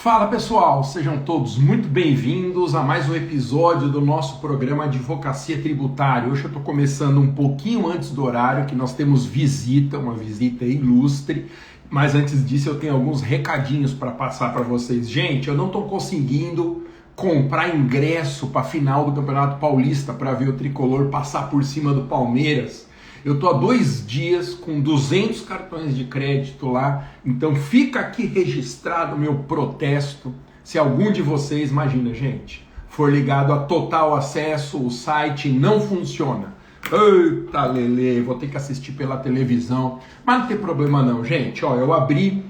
Fala pessoal, sejam todos muito bem-vindos a mais um episódio do nosso programa Advocacia Tributária. Hoje eu estou começando um pouquinho antes do horário, que nós temos visita, uma visita ilustre, mas antes disso eu tenho alguns recadinhos para passar para vocês. Gente, eu não estou conseguindo comprar ingresso para a final do Campeonato Paulista para ver o Tricolor passar por cima do Palmeiras. Eu estou há 2 dias com 200 cartões de crédito lá, então fica aqui registrado o meu protesto. Se algum de vocês, imagina gente, for ligado a total acesso, o site não funciona. Eita lelê, vou ter que assistir pela televisão, mas não tem problema não, gente. Ó, eu abri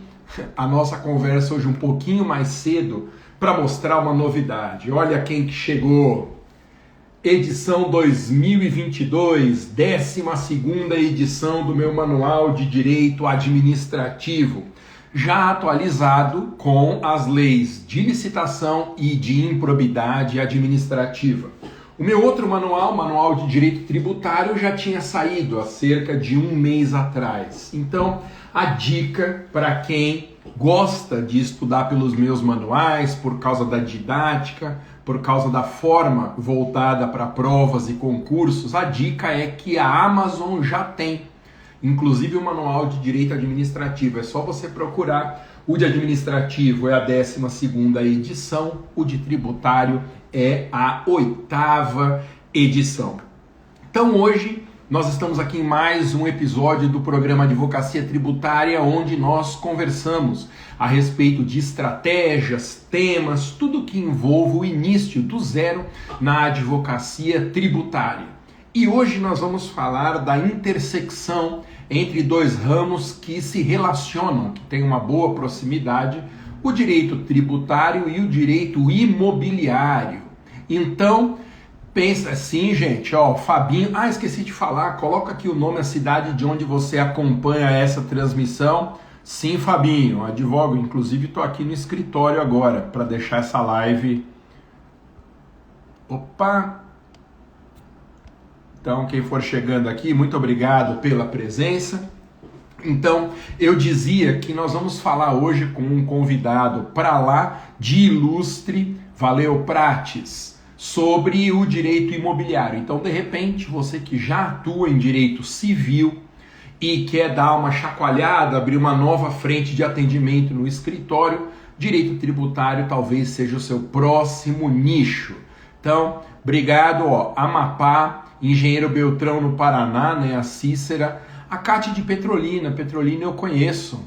a nossa conversa hoje um pouquinho mais cedo para mostrar uma novidade. Olha quem que chegou. Edição 2022, 12ª edição do meu Manual de Direito Administrativo, já atualizado com as leis de licitação e de improbidade administrativa. O meu outro manual, Manual de Direito Tributário, já tinha saído há cerca de 1 mês atrás. Então, a dica para quem gosta de estudar pelos meus manuais, por causa da didática, por causa da forma voltada para provas e concursos, a dica é que a Amazon já tem, inclusive o Manual de Direito Administrativo. É só você procurar. O de administrativo é a 12ª edição, o de tributário é a 8ª edição. Então hoje nós estamos aqui em mais um episódio do programa Advocacia Tributária, onde nós conversamos a respeito de estratégias, temas, tudo que envolve o início do zero na advocacia tributária. E hoje nós vamos falar da intersecção entre 2 ramos que se relacionam, que têm uma boa proximidade, o direito tributário e o direito imobiliário. Então, pensa assim, gente, ó, Fabinho, esqueci de falar, coloca aqui o nome, a cidade de onde você acompanha essa transmissão. Sim, Fabinho, advogo, inclusive estou aqui no escritório agora para deixar essa live. Opa! Então, quem for chegando aqui, muito obrigado pela presença. Então, eu dizia que nós vamos falar hoje com um convidado para lá de ilustre, valeu Prates, sobre o direito imobiliário. Então, de repente, você que já atua em direito civil e quer dar uma chacoalhada, abrir uma nova frente de atendimento no escritório, direito tributário talvez seja o seu próximo nicho. Então, obrigado, ó, Amapá, Engenheiro Beltrão no Paraná, né, a Cícera, a Cátia de Petrolina eu conheço.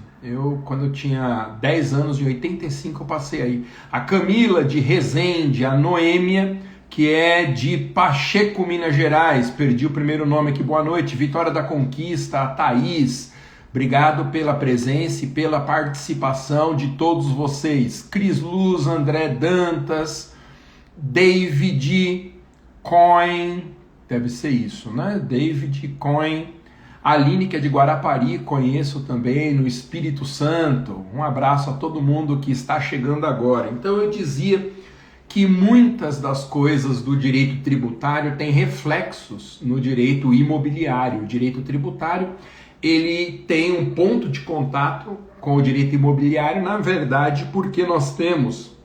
Quando eu tinha 10 anos, em 85, eu passei aí. A Camila de Resende, a Noêmia, que é de Pacheco, Minas Gerais. Perdi o primeiro nome aqui, boa noite. Vitória da Conquista, a Thaís. Obrigado pela presença e pela participação de todos vocês. Cris Luz, André Dantas, David Coin, deve ser isso, né? David Coin. Aline, que é de Guarapari, conheço também, no Espírito Santo. Um abraço a todo mundo que está chegando agora. Então eu dizia que muitas das coisas do direito tributário têm reflexos no direito imobiliário. O direito tributário, ele tem um ponto de contato com o direito imobiliário, na verdade, porque nós temos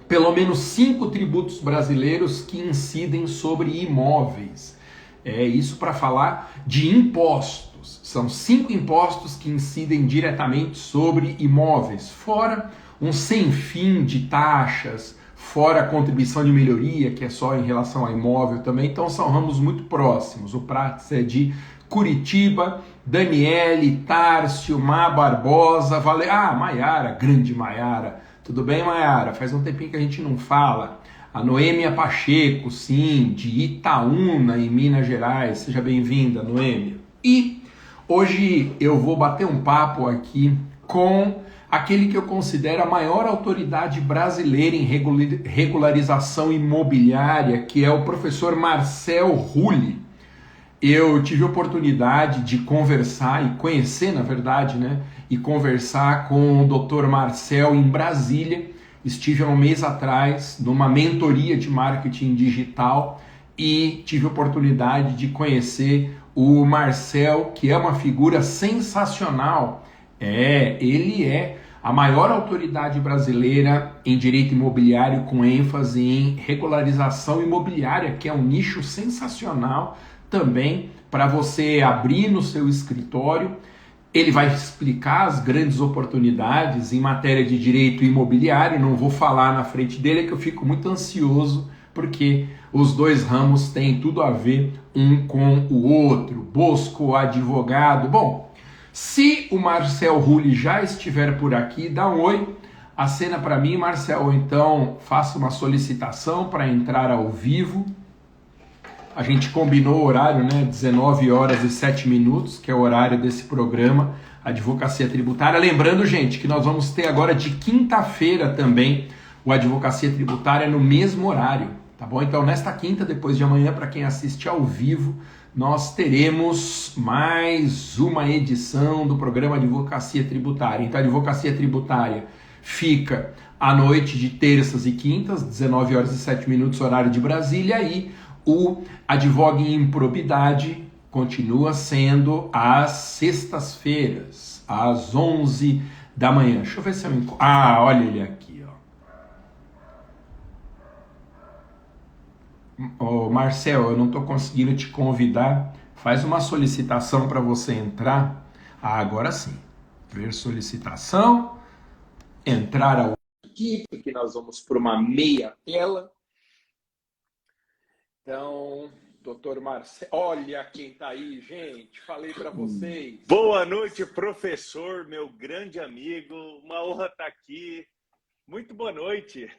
pelo menos 5 tributos brasileiros que incidem sobre imóveis. É isso para falar de impostos. São 5 impostos que incidem diretamente sobre imóveis, fora um sem fim de taxas, fora a contribuição de melhoria, que é só em relação ao imóvel também. Então são ramos muito próximos. O Prates é de Curitiba, Daniele, Tárcio, Má Barbosa, Maiara, grande Maiara. Tudo bem, Maiara? Faz um tempinho que a gente não fala. A Noêmia Pacheco, sim, de Itaúna, em Minas Gerais. Seja bem-vinda, Noêmia. E hoje eu vou bater um papo aqui com aquele que eu considero a maior autoridade brasileira em regularização imobiliária, que é o professor Marcel Rulli. Eu tive a oportunidade de conversar e conhecer, na verdade, né, e conversar com o Dr. Marcel em Brasília. Estive há 1 mês atrás numa mentoria de marketing digital e tive a oportunidade de conhecer o Marcel, que é uma figura sensacional. Ele é a maior autoridade brasileira em direito imobiliário com ênfase em regularização imobiliária, que é um nicho sensacional também para você abrir no seu escritório. Ele vai explicar as grandes oportunidades em matéria de direito imobiliário. Não vou falar na frente dele, é que eu fico muito ansioso, porque os dois ramos têm tudo a ver um com o outro. Bosco, advogado. Bom, se o Marcel Rulli já estiver por aqui, dá um oi, acena para mim, Marcel, ou então faça uma solicitação para entrar ao vivo. A gente combinou o horário, né? 19 horas e 7 minutos, que é o horário desse programa, Advocacia Tributária. Lembrando, gente, que nós vamos ter agora de quinta-feira também o Advocacia Tributária no mesmo horário, tá bom? Então, nesta quinta, depois de amanhã, para quem assiste ao vivo, nós teremos mais uma edição do programa Advocacia Tributária. Então, a Advocacia Tributária fica à noite de terças e quintas, 19 horas e 7 minutos, horário de Brasília, e o Advogue em Improbidade continua sendo às sextas-feiras, às 11 da manhã. Deixa eu ver se eu encontro. Ah, olha ele aqui, ó. Ô, Marcel, eu não estou conseguindo te convidar. Faz uma solicitação para você entrar. Ah, agora sim. Ver solicitação. Entrar ao aqui, porque nós vamos por uma meia tela. Então, doutor Marcelo, olha quem está aí, gente. Falei para vocês. Boa noite, professor, meu grande amigo. Uma honra estar aqui. Muito boa noite.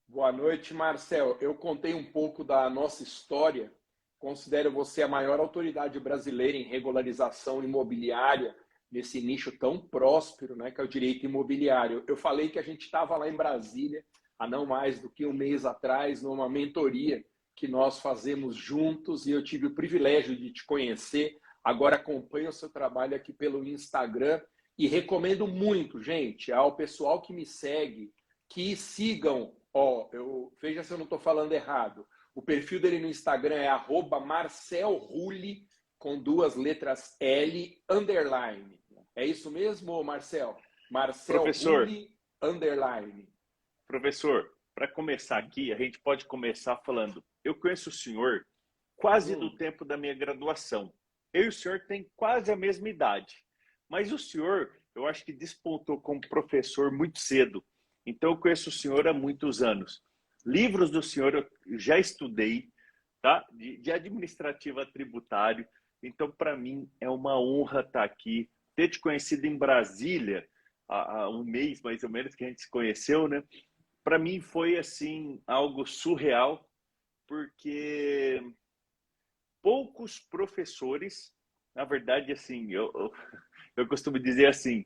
Boa noite, Marcel. Eu contei um pouco da nossa história. Considero você a maior autoridade brasileira em regularização imobiliária, nesse nicho tão próspero, né, que é o direito imobiliário. Eu falei que a gente estava lá em Brasília, há não mais do que um mês atrás, numa mentoria que nós fazemos juntos, e eu tive o privilégio de te conhecer. Agora acompanho o seu trabalho aqui pelo Instagram e recomendo muito, gente, ao pessoal que me segue, que sigam, veja se eu não estou falando errado. O perfil dele no Instagram é @marcelrulli, com 2 letras L, underline. É isso mesmo, Marcel? Marcel Professor, Rulli, underline. Professor, para começar aqui, a gente pode começar falando. Eu conheço o senhor quase do tempo da minha graduação. Eu e o senhor tem quase a mesma idade. Mas o senhor, eu acho que despontou como professor muito cedo. Então, eu conheço o senhor há muitos anos. Livros do senhor eu já estudei, tá? De administrativa a tributário. Então, para mim, é uma honra estar aqui. Ter te conhecido em Brasília, há um mês mais ou menos que a gente se conheceu, né? Para mim foi assim algo surreal, porque poucos professores, na verdade, assim, eu costumo dizer assim,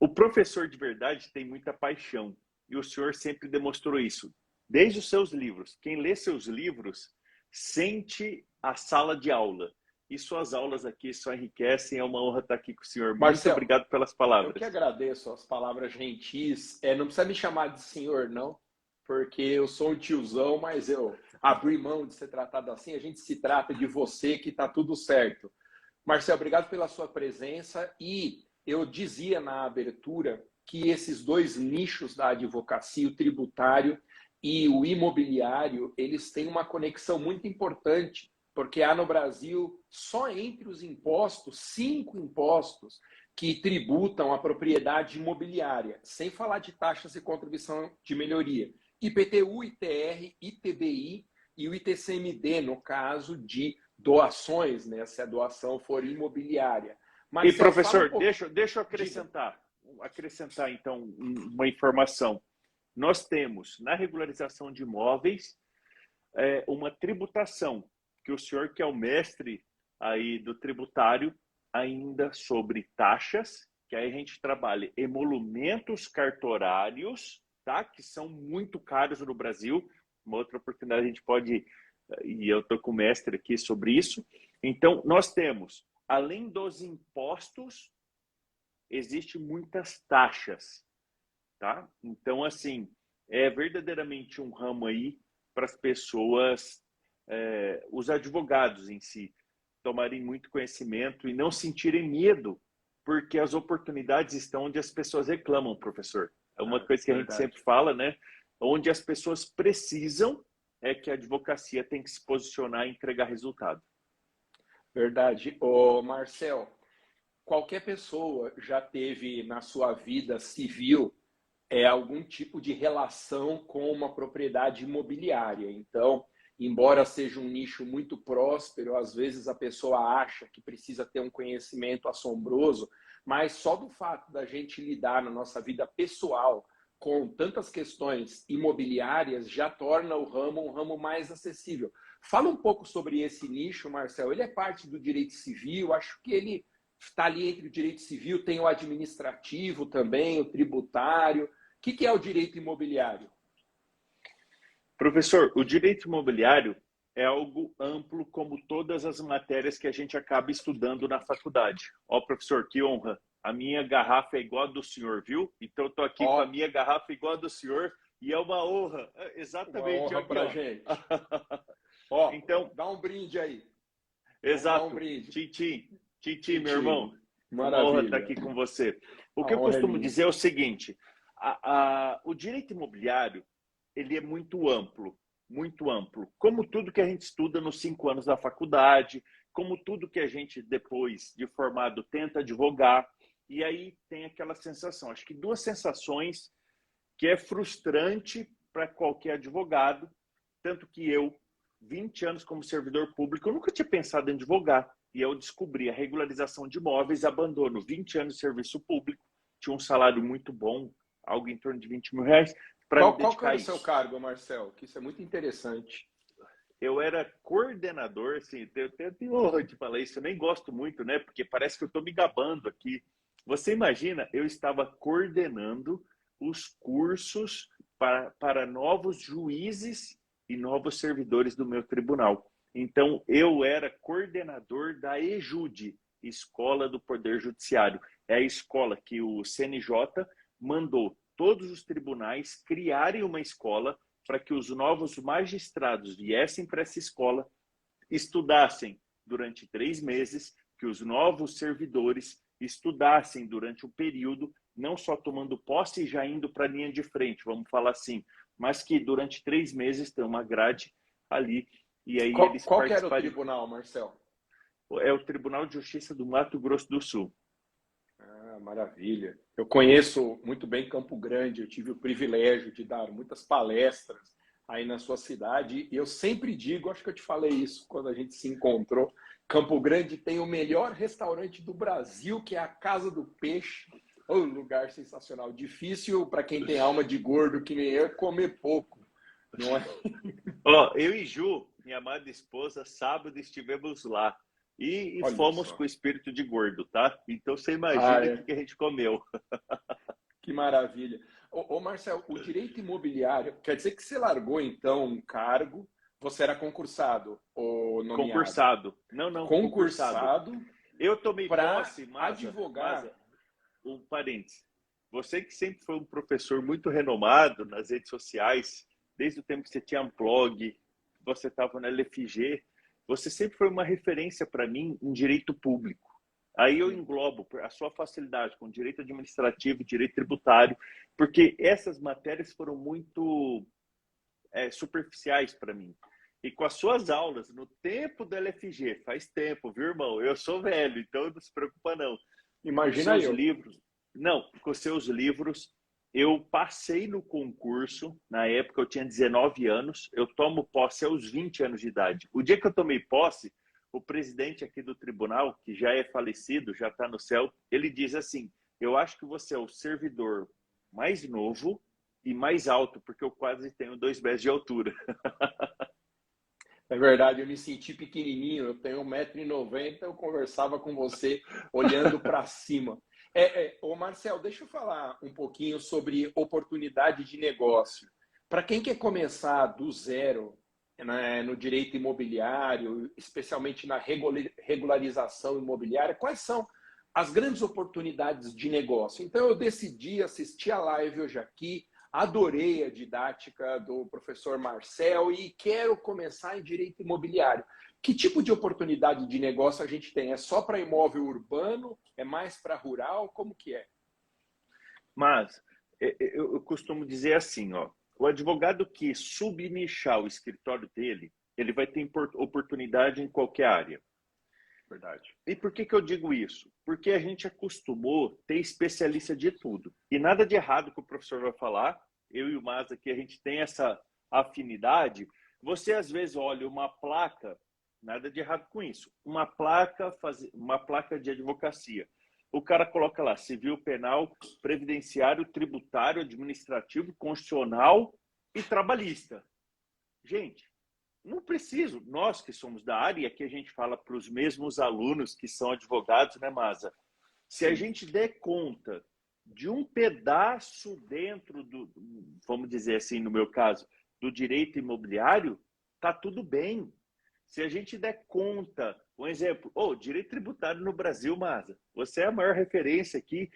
o professor de verdade tem muita paixão, e o senhor sempre demonstrou isso, desde os seus livros. Quem lê seus livros sente a sala de aula, e suas aulas aqui só enriquecem. É uma honra estar aqui com o senhor. Marcel, muito obrigado pelas palavras. Eu que agradeço as palavras gentis. Não precisa me chamar de senhor, não, porque eu sou um tiozão, mas eu abri mão de ser tratado assim. A gente se trata de você, que está tudo certo. Marcel, obrigado pela sua presença. E eu dizia na abertura que esses dois nichos da advocacia, o tributário e o imobiliário, eles têm uma conexão muito importante, porque há no Brasil, só entre os impostos, 5 impostos que tributam a propriedade imobiliária, sem falar de taxas e contribuição de melhoria. IPTU, ITR, ITBI e o ITCMD, no caso de doações, né, se a doação for imobiliária. Mas, e, professor, deixa eu acrescentar, então, uma informação. Nós temos, na regularização de imóveis, uma tributação, que o senhor, que é o mestre aí do tributário, ainda sobre taxas, que aí a gente trabalha emolumentos cartorários, tá? Que são muito caros no Brasil. Uma outra oportunidade a gente pode, e eu estou com o mestre aqui sobre isso. Então, nós temos, além dos impostos, existe muitas taxas, tá? Então, assim, é verdadeiramente um ramo aí para as pessoas, os advogados em si, tomarem muito conhecimento e não sentirem medo porque as oportunidades estão onde as pessoas reclamam, professor. É uma coisa que a gente verdade. sempre fala, né? Onde as pessoas precisam é que a advocacia tem que se posicionar e entregar resultado. Verdade. Ô, Marcel, qualquer pessoa já teve na sua vida civil algum tipo de relação com uma propriedade imobiliária. Então, embora seja um nicho muito próspero, às vezes a pessoa acha que precisa ter um conhecimento assombroso, mas só do fato da gente lidar na nossa vida pessoal com tantas questões imobiliárias já torna o ramo um ramo mais acessível. Fala um pouco sobre esse nicho, Marcel. Ele é parte do direito civil, acho que ele está ali entre o direito civil, tem o administrativo também, o tributário. O que é o direito imobiliário? Professor, o direito imobiliário é algo amplo, como todas as matérias que a gente acaba estudando na faculdade. Ó, professor, que honra. A minha garrafa é igual a do senhor, viu? Então, eu estou aqui com a minha garrafa igual a do senhor e é uma honra. Exatamente. Uma honra para a gente. Ó, então, dá um brinde aí. Exato. Dá um brinde. Tchim, meu irmão. Maravilha. Uma honra estar aqui com você. O que eu costumo dizer é o seguinte, o direito imobiliário, ele é muito amplo, muito amplo. Como tudo que a gente estuda nos 5 anos da faculdade, como tudo que a gente, depois de formado, tenta advogar. E aí tem aquela sensação, acho que 2 sensações que é frustrante para qualquer advogado, tanto que eu, 20 anos como servidor público, eu nunca tinha pensado em advogar. E eu descobri a regularização de imóveis, abandono 20 anos de serviço público, tinha um salário muito bom, algo em torno de 20 mil reais, para me dedicar a isso. Qual era o seu cargo, Marcel? Que isso é muito interessante. Eu era coordenador, assim, eu tenho honra de falar isso, eu nem gosto muito, né? Porque parece que eu estou me gabando aqui. Você imagina, eu estava coordenando os cursos para novos juízes e novos servidores do meu tribunal. Então, eu era coordenador da EJUD, Escola do Poder Judiciário. É a escola que o CNJ mandou todos os tribunais criarem uma escola para que os novos magistrados viessem para essa escola, estudassem durante 3 meses, que os novos servidores estudassem durante um período, não só tomando posse e já indo para a linha de frente, vamos falar assim, mas que durante 3 meses tem uma grade ali. E aí qual que era o tribunal, Marcel? É o Tribunal de Justiça do Mato Grosso do Sul. Ah, maravilha. Eu conheço muito bem Campo Grande, eu tive o privilégio de dar muitas palestras aí na sua cidade, e eu sempre digo, acho que eu te falei isso quando a gente se encontrou, Campo Grande tem o melhor restaurante do Brasil, que é a Casa do Peixe. Um lugar sensacional. Difícil para quem tem alma de gordo que nem eu comer pouco, não é? Ó, eu e Ju, minha amada esposa, sábado estivemos lá e fomos com o espírito de gordo, tá? Então você imagina o que a gente comeu. Que maravilha. Ô Marcel, o direito imobiliário, quer dizer que você largou então um cargo, você era concursado ou nomeado? Concursado. Não, concursado. Eu tomei posse, advogar. Um parênteses. Você que sempre foi um professor muito renomado nas redes sociais, desde o tempo que você tinha um blog, você estava na LFG, você sempre foi uma referência para mim em direito público. Aí eu englobo a sua facilidade com direito administrativo, direito tributário, porque essas matérias foram muito superficiais para mim. E com as suas aulas, no tempo da LFG, faz tempo, viu, irmão? Eu sou velho, então não se preocupa, não. Imagina eu. Com seus livros, eu passei no concurso, na época eu tinha 19 anos, eu tomo posse aos 20 anos de idade. O dia que eu tomei posse, o presidente aqui do tribunal, que já é falecido, já está no céu, ele diz assim, eu acho que você é o servidor mais novo e mais alto, porque eu quase tenho 2 metros de altura. É verdade, eu me senti pequenininho, eu tenho 1,90 m, eu conversava com você olhando para cima. Ô Marcel, deixa eu falar um pouquinho sobre oportunidade de negócio. Para quem quer começar do zero, né, no direito imobiliário, especialmente na regularização imobiliária, quais são as grandes oportunidades de negócio? Então eu decidi assistir a live hoje aqui, adorei a didática do professor Marcel e quero começar em direito imobiliário. Que tipo de oportunidade de negócio a gente tem? É só para imóvel urbano? É mais para rural? Como que é? Mas eu costumo dizer assim, ó, o advogado que subnichar o escritório dele, ele vai ter oportunidade em qualquer área. Verdade. E por que eu digo isso? Porque a gente acostumou ter especialista de tudo. E nada de errado que o professor vai falar, eu e o Mas aqui, a gente tem essa afinidade. Você, às vezes, olha uma placa, nada de errado com isso, uma placa de advocacia. O cara coloca lá civil, penal, previdenciário, tributário, administrativo, constitucional e trabalhista. Gente, não preciso. Nós que somos da área, e aqui a gente fala para os mesmos alunos que são advogados, né, Masa? Se a gente der conta de um pedaço dentro do, vamos dizer assim, no meu caso, do direito imobiliário, tá tudo bem. Se a gente der conta, um exemplo, direito tributário no Brasil, Masa, você é a maior referência aqui.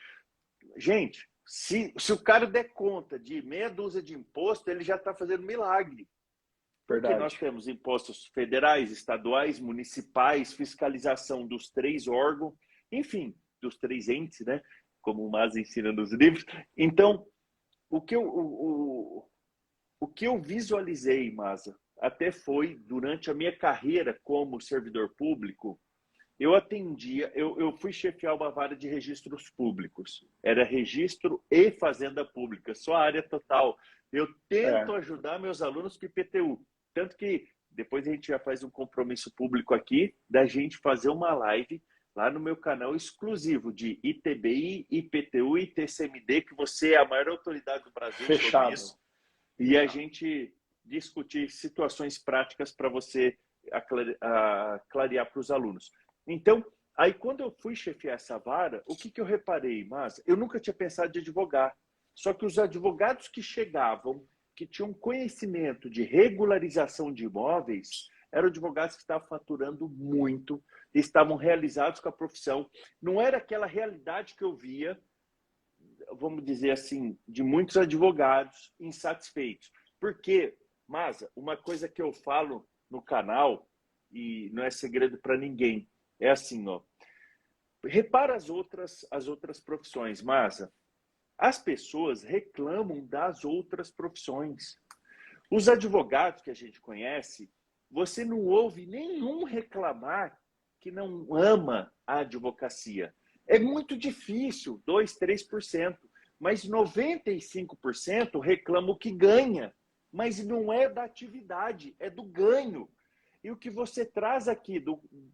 Gente, se o cara der conta de meia dúzia de imposto, ele já está fazendo milagre. Porque Verdade. nós temos impostos federais, estaduais, municipais, fiscalização dos 3 órgãos, enfim, dos 3 entes, né? Como o Mas ensina nos livros. Então, o que eu visualizei, Masa, até foi durante a minha carreira como servidor público, eu fui chefiar uma vara de registros públicos. Era registro e fazenda pública, só a área total. Eu tento ajudar meus alunos com IPTU. Tanto que depois a gente já faz um compromisso público aqui da gente fazer uma live lá no meu canal exclusivo de ITBI, IPTU e TCMD, que você é a maior autoridade do Brasil sobre isso. E a gente discutir situações práticas para você clarear para os alunos. Então, aí quando eu fui chefiar essa vara, o que eu reparei, Mas eu nunca tinha pensado de advogar. Só que os advogados que chegavam, que tinham conhecimento de regularização de imóveis, eram advogados que estavam faturando muito, estavam realizados com a profissão. Não era aquela realidade que eu via, vamos dizer assim, de muitos advogados insatisfeitos. Porque, Masa, uma coisa que eu falo no canal, e não é segredo para ninguém, é assim, ó. Repara as outras profissões, Masa. As pessoas reclamam das outras profissões. Os advogados que a gente conhece, você não ouve nenhum reclamar que não ama a advocacia. É muito difícil, 2%, 3%, mas 95% reclamam que ganha, mas não é da atividade, é do ganho. E o que você traz aqui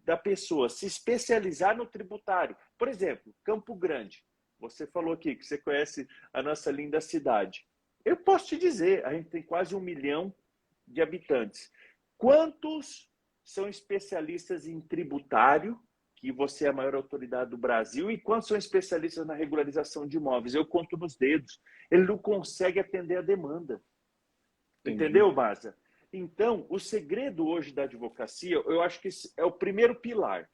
da pessoa se especializar no tributário, por exemplo, Campo Grande, você falou aqui que você conhece a nossa linda cidade. Eu posso te dizer, a gente tem quase 1 milhão de habitantes. Quantos são especialistas em tributário, que você é a maior autoridade do Brasil, e quantos são especialistas na regularização de imóveis? Eu conto nos dedos. Ele não consegue atender a demanda. Entendi. Entendeu, Masa? Então, o segredo hoje da advocacia, eu acho que é o primeiro pilar.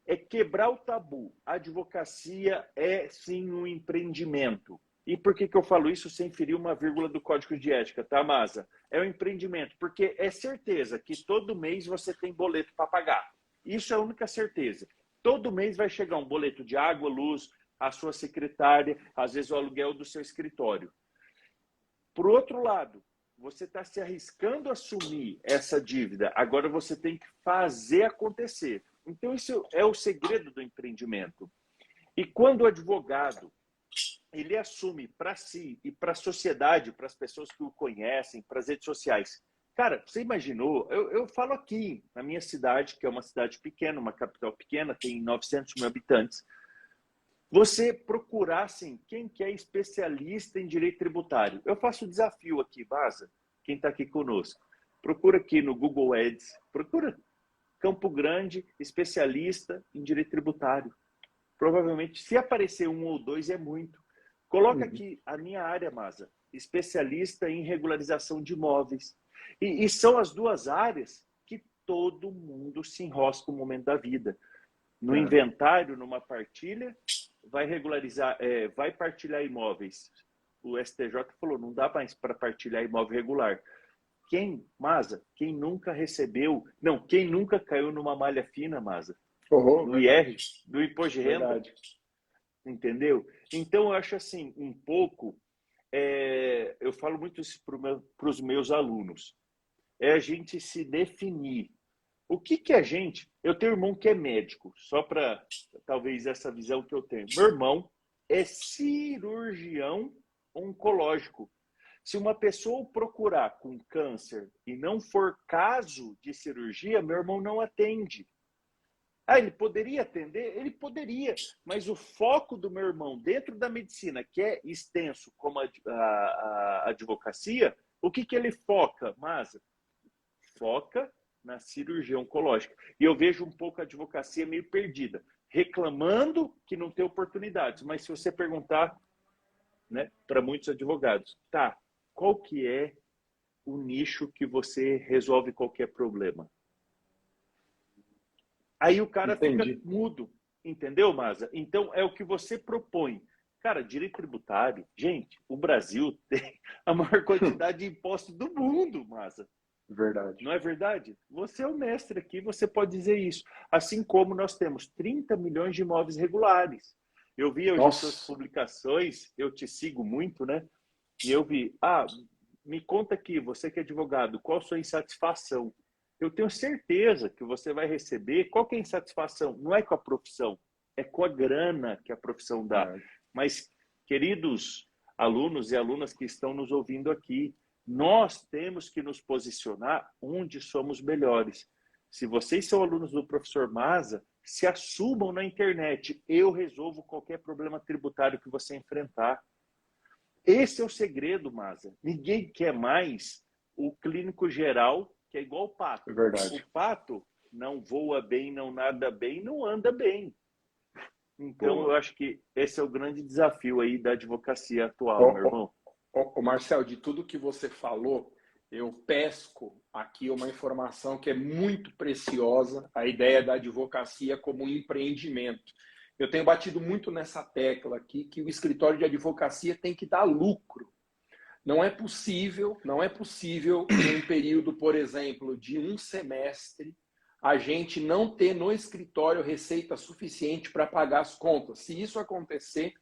É quebrar o tabu. A advocacia é, sim, um empreendimento. E por que eu falo isso sem ferir uma vírgula do Código de Ética, tá, Masa? É um empreendimento, porque é certeza que todo mês você tem boleto para pagar. Isso é a única certeza. Todo mês vai chegar um boleto de água, luz, a sua secretária, às vezes o aluguel do seu escritório. Por outro lado, você está se arriscando a assumir essa dívida. Agora você tem que fazer acontecer. Então, isso é o segredo do empreendimento. E quando o advogado ele assume para si e para a sociedade, para as pessoas que o conhecem, para as redes sociais. Cara, você imaginou? Eu falo aqui, na minha cidade, que é uma cidade pequena, uma capital pequena, tem 900 mil habitantes. Você procurar, assim, quem que é especialista em direito tributário. Eu faço o desafio aqui, Vaza, quem está aqui conosco. Procura aqui no Google Ads, procura Campo Grande, especialista em direito tributário. Provavelmente, se aparecer 1 ou 2, é muito. Coloca aqui a minha área, Masa, especialista em regularização de imóveis. E são as 2 áreas que todo mundo se enrosca no momento da vida. No inventário, numa partilha, vai regularizar, vai partilhar imóveis. o STJ falou, não dá mais para partilhar imóvel regular. Quem nunca recebeu, não, quem nunca caiu numa malha fina, Masa, no IR, do imposto de renda, Verdade. entendeu? Então, eu acho assim, um pouco, eu falo muito isso para os meus alunos, é a gente se definir. O que a gente... Eu tenho um irmão que é médico, só para talvez essa visão que eu tenho. Meu irmão é cirurgião oncológico. Se uma pessoa procurar com câncer e não for caso de cirurgia, meu irmão não atende. Ah, ele poderia atender? Ele poderia, mas o foco do meu irmão dentro da medicina, que é extenso como a advocacia, o que ele foca, Masa? Foca na cirurgia oncológica. E eu vejo um pouco a advocacia meio perdida, reclamando que não tem oportunidades. Mas se você perguntar, né, para muitos advogados, tá, qual que é o nicho que você resolve qualquer problema? Aí o cara Entendi. fica mudo, entendeu, Masa? Então é o que você propõe. Cara, direito tributário, gente, o Brasil tem a maior quantidade de impostos do mundo, Masa. Verdade. Não é verdade? Você é o mestre aqui, você pode dizer isso. Assim como nós temos 30 milhões de imóveis regulares. Eu vi hoje as suas publicações, eu te sigo muito, né? E eu vi, me conta aqui, você que é advogado, qual a sua insatisfação? Eu tenho certeza que você vai receber. Qual que é a insatisfação? Não é com a profissão, é com a grana que a profissão dá. Mas, queridos alunos e alunas que estão nos ouvindo aqui, nós temos que nos posicionar onde somos melhores. Se vocês são alunos do professor Masa, se assumam na internet. Eu resolvo qualquer problema tributário que você enfrentar. Esse é o segredo, Masa. Ninguém quer mais o clínico geral, que é igual o pato. É verdade. O pato não voa bem, não nada bem, não anda bem. Então, eu acho que esse é o grande desafio aí da advocacia atual, meu irmão. Marcel, de tudo que você falou, eu pesco aqui uma informação que é muito preciosa, a ideia da advocacia como um empreendimento. Eu tenho batido muito nessa tecla aqui, que o escritório de advocacia tem que dar lucro. Não é possível, em um período, por exemplo, de um semestre, a gente não ter no escritório receita suficiente para pagar as contas. Se isso acontecer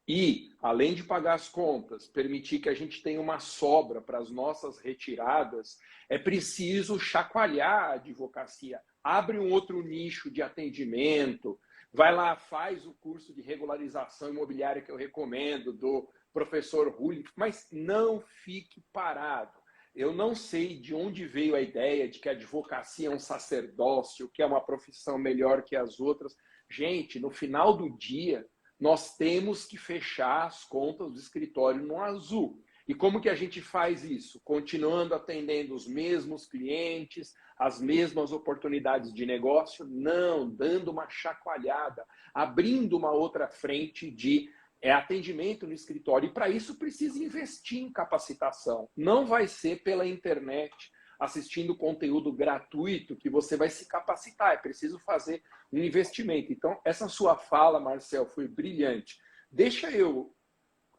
e, além de pagar as contas, permitir que a gente tenha uma sobra para as nossas retiradas, é preciso chacoalhar a advocacia. Abre um outro nicho de atendimento, vai lá, faz o curso de regularização imobiliária que eu recomendo, do professor Rui, mas não fique parado. Eu não sei de onde veio a ideia de que a advocacia é um sacerdócio, que é uma profissão melhor que as outras. Gente, no final do dia, nós temos que fechar as contas do escritório no azul. E como que a gente faz isso? Continuando atendendo os mesmos clientes, as mesmas oportunidades de negócio? Não, dando uma chacoalhada, abrindo uma outra frente de atendimento no escritório. E para isso precisa investir em capacitação. Não vai ser pela internet, assistindo conteúdo gratuito, que você vai se capacitar. É preciso fazer um investimento. Então, essa sua fala, Marcel, foi brilhante. Deixa eu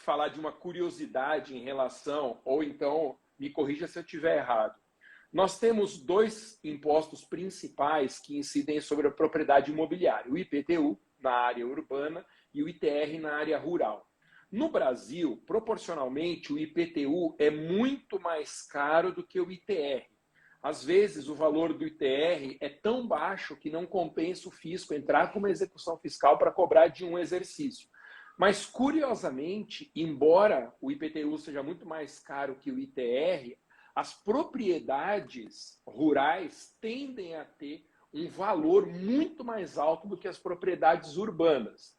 falar de uma curiosidade em relação, ou então me corrija se eu estiver errado. Nós temos dois impostos principais que incidem sobre a propriedade imobiliária: o IPTU, na área urbana, e o ITR, na área rural. No Brasil, proporcionalmente, o IPTU é muito mais caro do que o ITR. Às vezes, o valor do ITR é tão baixo que não compensa o fisco entrar com uma execução fiscal para cobrar de um exercício. Mas, curiosamente, embora o IPTU seja muito mais caro que o ITR, as propriedades rurais tendem a ter um valor muito mais alto do que as propriedades urbanas.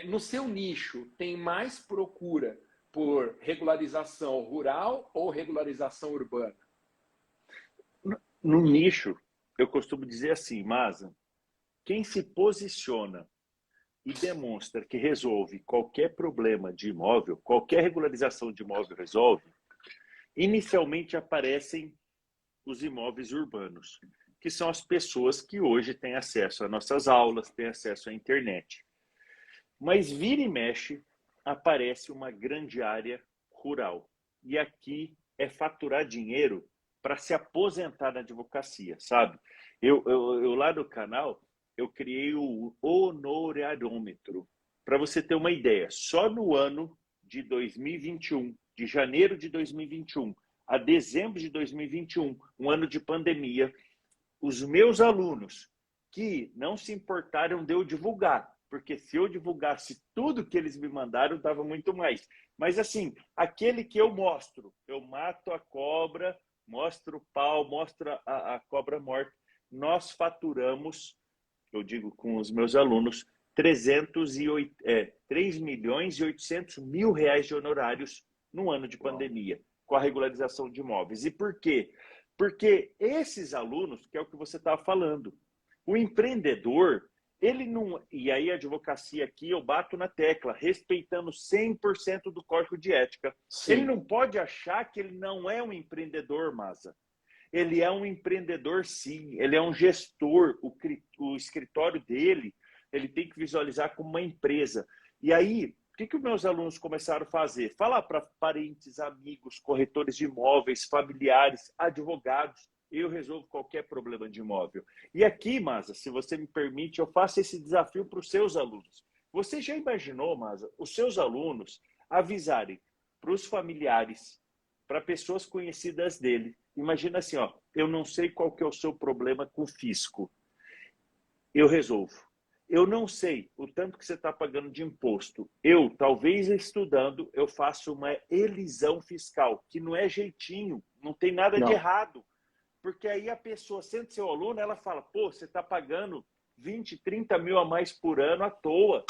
No seu nicho, tem mais procura por regularização rural ou regularização urbana? No nicho, eu costumo dizer assim, Masa, quem se posiciona e demonstra que resolve qualquer problema de imóvel, qualquer regularização de imóvel resolve, inicialmente aparecem os imóveis urbanos, que são as pessoas que hoje têm acesso às nossas aulas, têm acesso à internet. Mas vira e mexe, aparece uma grande área rural. E aqui é faturar dinheiro para se aposentar na advocacia, sabe? Eu lá no canal, eu criei o honorariômetro. Para você ter uma ideia, só no ano de 2021, de janeiro de 2021 a dezembro de 2021, um ano de pandemia, os meus alunos que não se importaram de eu divulgar, porque se eu divulgasse tudo que eles me mandaram, dava muito mais. Mas assim, aquele que eu mostro, eu mato a cobra, mostro o pau, mostro a cobra morta, nós faturamos, eu digo com os meus alunos, 3 milhões e 800 mil reais de honorários no ano de pandemia, com a regularização de imóveis. E por quê? Porque esses alunos, que é o que você estava falando, o empreendedor, ele não... E aí a advocacia aqui, eu bato na tecla, respeitando 100% do código de ética. Sim. Ele não pode achar que ele não é um empreendedor, Maza. Ele é um empreendedor, sim. Ele é um gestor. O escritório dele, ele tem que visualizar como uma empresa. E aí, o que os meus alunos começaram a fazer? Falar para parentes, amigos, corretores de imóveis, familiares, advogados. Eu resolvo qualquer problema de imóvel. E aqui, Maza, se você me permite, eu faço esse desafio para os seus alunos. Você já imaginou, Maza, os seus alunos avisarem para os familiares, para pessoas conhecidas dele? Imagina assim, ó, eu não sei qual que é o seu problema com o fisco. Eu resolvo. Eu não sei o tanto que você está pagando de imposto. Eu, talvez estudando, eu faço uma elisão fiscal, que não é jeitinho, não tem nada de errado. Porque aí a pessoa, sendo seu aluno, ela fala, pô, você está pagando 20, 30 mil a mais por ano à toa.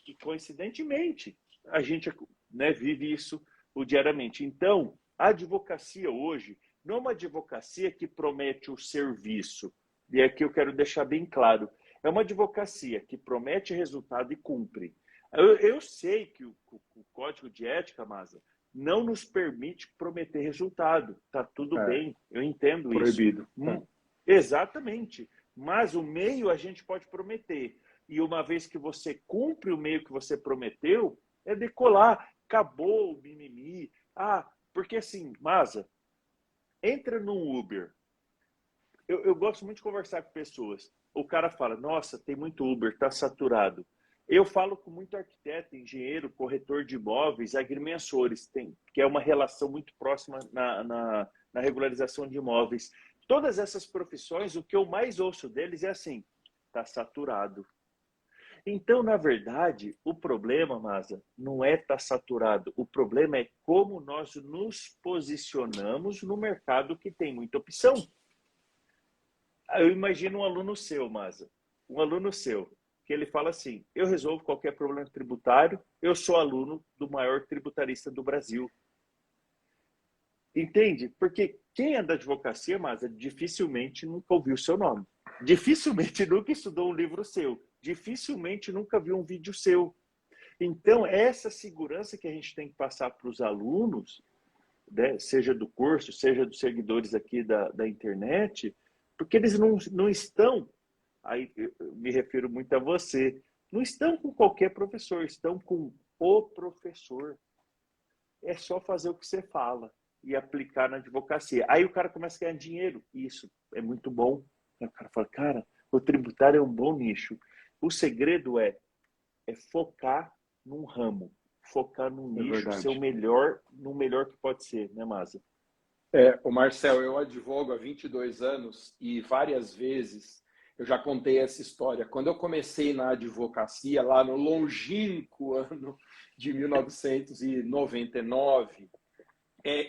E coincidentemente, a gente, né, vive isso diariamente. Então, a advocacia hoje não é uma advocacia que promete o serviço. E aqui eu quero deixar bem claro. É uma advocacia que promete resultado e cumpre. Eu sei que o Código de Ética, Maza, não nos permite prometer resultado. Tá tudo bem, eu entendo proibido. Isso. Exatamente. Mas o meio a gente pode prometer. E uma vez que você cumpre o meio que você prometeu, é decolar. Acabou o mimimi. Porque assim, Maza, entra num Uber. Eu gosto muito de conversar com pessoas. O cara fala, nossa, tem muito Uber, está saturado. Eu falo com muito arquiteto, engenheiro, corretor de imóveis, agrimensores, que é uma relação muito próxima na regularização de imóveis. Todas essas profissões, o que eu mais ouço deles é assim, está saturado. Então, na verdade, o problema, Maza, não é estar saturado. O problema é como nós nos posicionamos no mercado que tem muita opção. Eu imagino um aluno seu, Maza, um aluno seu, que ele fala assim, eu resolvo qualquer problema tributário, eu sou aluno do maior tributarista do Brasil. Entende? Porque quem é da advocacia, Maza, dificilmente nunca ouviu o seu nome. Dificilmente nunca estudou um livro seu. Dificilmente nunca viu um vídeo seu. Então, essa segurança que a gente tem que passar para os alunos, né, seja do curso, seja dos seguidores aqui da internet, porque eles não estão, aí eu me refiro muito a você, não estão com qualquer professor, estão com o professor. É só fazer o que você fala e aplicar na advocacia. Aí o cara começa a ganhar dinheiro. Isso é muito bom. Aí o cara fala, cara, o tributário é um bom nicho. O segredo é focar num ramo, focar num nicho, ser o melhor, no melhor que pode ser, né, Maza? O Marcel, eu advogo há 22 anos e várias vezes eu já contei essa história. Quando eu comecei na advocacia, lá no longínquo ano de 1999,